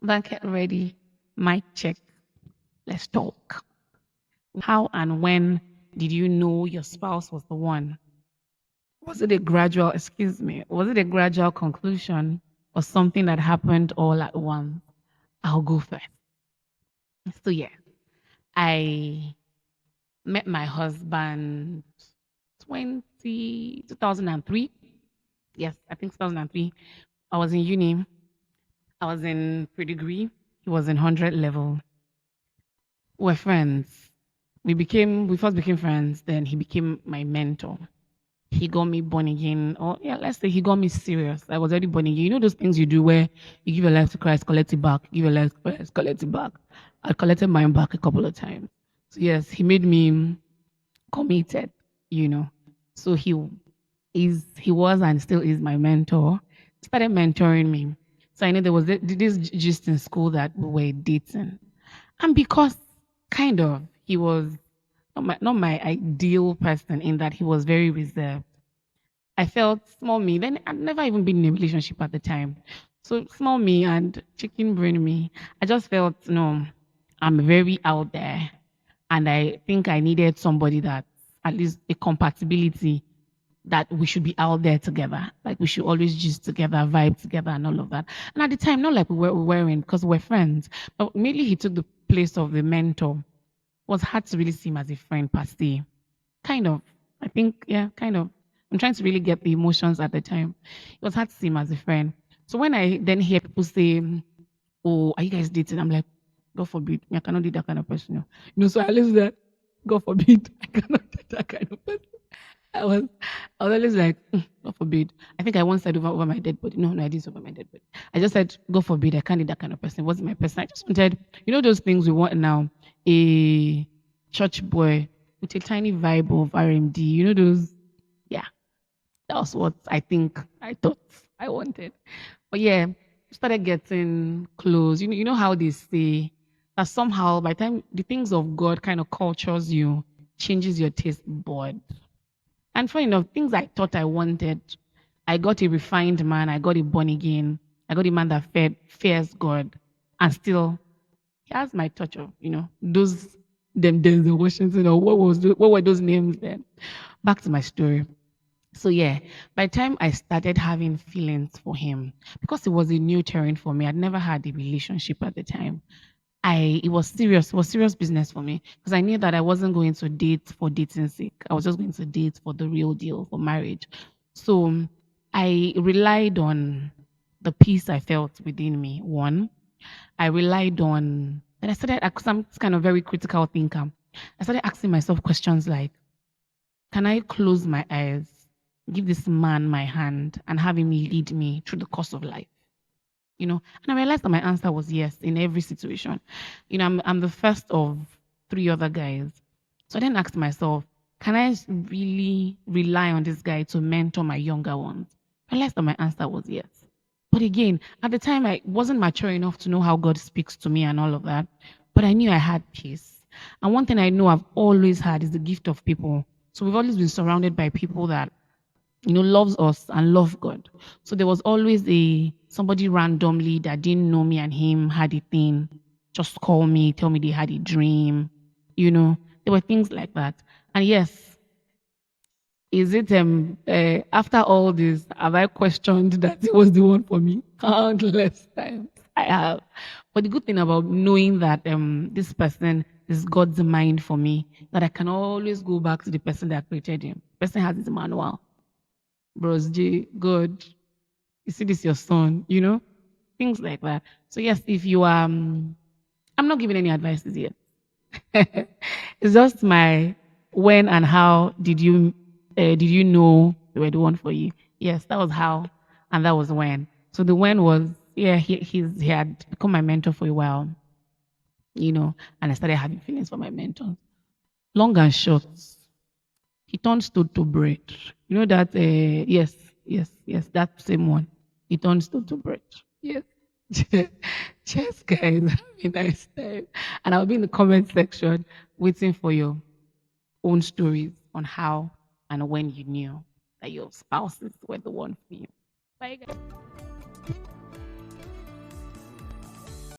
Blanket ready. Mic check. Let's talk. How and when did you know your spouse was the one? Was it a gradual, excuse me, was it a gradual conclusion or something that happened all at once? I'll go first. So, yeah, I met my husband 2003. Yes, I think 2003. I was in uni. I was in pre-degree. He was in 100 level. We're friends. We first became friends, then he became my mentor. He got me born again, or yeah, let's say he got me serious. I was already born again. You know those things you do where you give your life to Christ, collect it back, give your life to Christ, collect it back. I collected mine back a couple of times. So yes, he made me committed, you know. So he was and still is my mentor. Started mentoring me. So I know there was this gist in school that we were dating. And because kind of he was not my ideal person in that he was very reserved. I felt small me. Then I'd never even been in a relationship at the time. So small me and chicken brain me. I just felt no, I'm very out there. And I think I needed somebody that at least a compatibility that we should be out there together. Like we should always just together, vibe together and all of that. And at the time, not like we were in because we're friends, but mainly he took the place of the mentor. It was hard to really see him as a friend per se. Kind of. I think, yeah, kind of. I'm trying to really get the emotions at the time. It was hard to see him as a friend. So when I then hear people say, "Oh, are you guys dating?" I'm like, God forbid, I cannot date that kind of person. So I listen that, God forbid, I cannot date that kind of person. I was, I was always like, God forbid. I think I once said over my dead body. No, I didn't say over my dead body. I just said, God forbid, I can't be that kind of person. It wasn't my person. I just wanted, those things we want now, a church boy with a tiny vibe of RMD. Those, yeah, that was what I think I thought I wanted. But yeah, started getting close. You know how they say that somehow by the time the things of God kind of cultures you, changes your taste bud. And funny enough, things I thought I wanted, I got a refined man, I got a born again, I got a man that fears God, and still he has my touch of, those them Denzel Washington or what were those names then? Back to my story. So yeah, by the time I started having feelings for him, because it was a new terrain for me, I'd never had a relationship at the time. It was serious. It was serious business for me because I knew that I wasn't going to date for dating sake. I was just going to date for the real deal, for marriage. So I relied on the peace I felt within me. One, I relied on, and I started, because I'm kind of very critical thinker. I started asking myself questions like, can I close my eyes, give this man my hand, and have him lead me through the course of life? And I realized that my answer was yes in every situation. I'm the first of three other guys. So I then asked myself, can I really rely on this guy to mentor my younger ones? I realized that my answer was yes. But again, at the time, I wasn't mature enough to know how God speaks to me and all of that. But I knew I had peace. And one thing I know I've always had is the gift of people. So we've always been surrounded by people that loves us and love God. So there was always somebody randomly that didn't know me and him had a thing, just call me, tell me they had a dream. There were things like that. And yes, is it after all this, have I questioned that it was the one for me? Countless times I have. But the good thing about knowing that this person is God's mind for me, that I can always go back to the person that created him. The person has his manual. Bros J, God, you see this your son, things like that. So yes, if you I'm not giving any advices yet. It's just my when and how did you know they were the one for you? Yes, that was how, and that was when. So the when was yeah he had become my mentor for a while, and I started having feelings for my mentors. Long and short, he turned stone to bread. You know that? Yes, that same one. He turned stone to bread. Yes. Cheers, guys. Have a nice time. And I'll be in the comment section waiting for your own stories on how and when you knew that your spouses were the one for you. Bye, guys.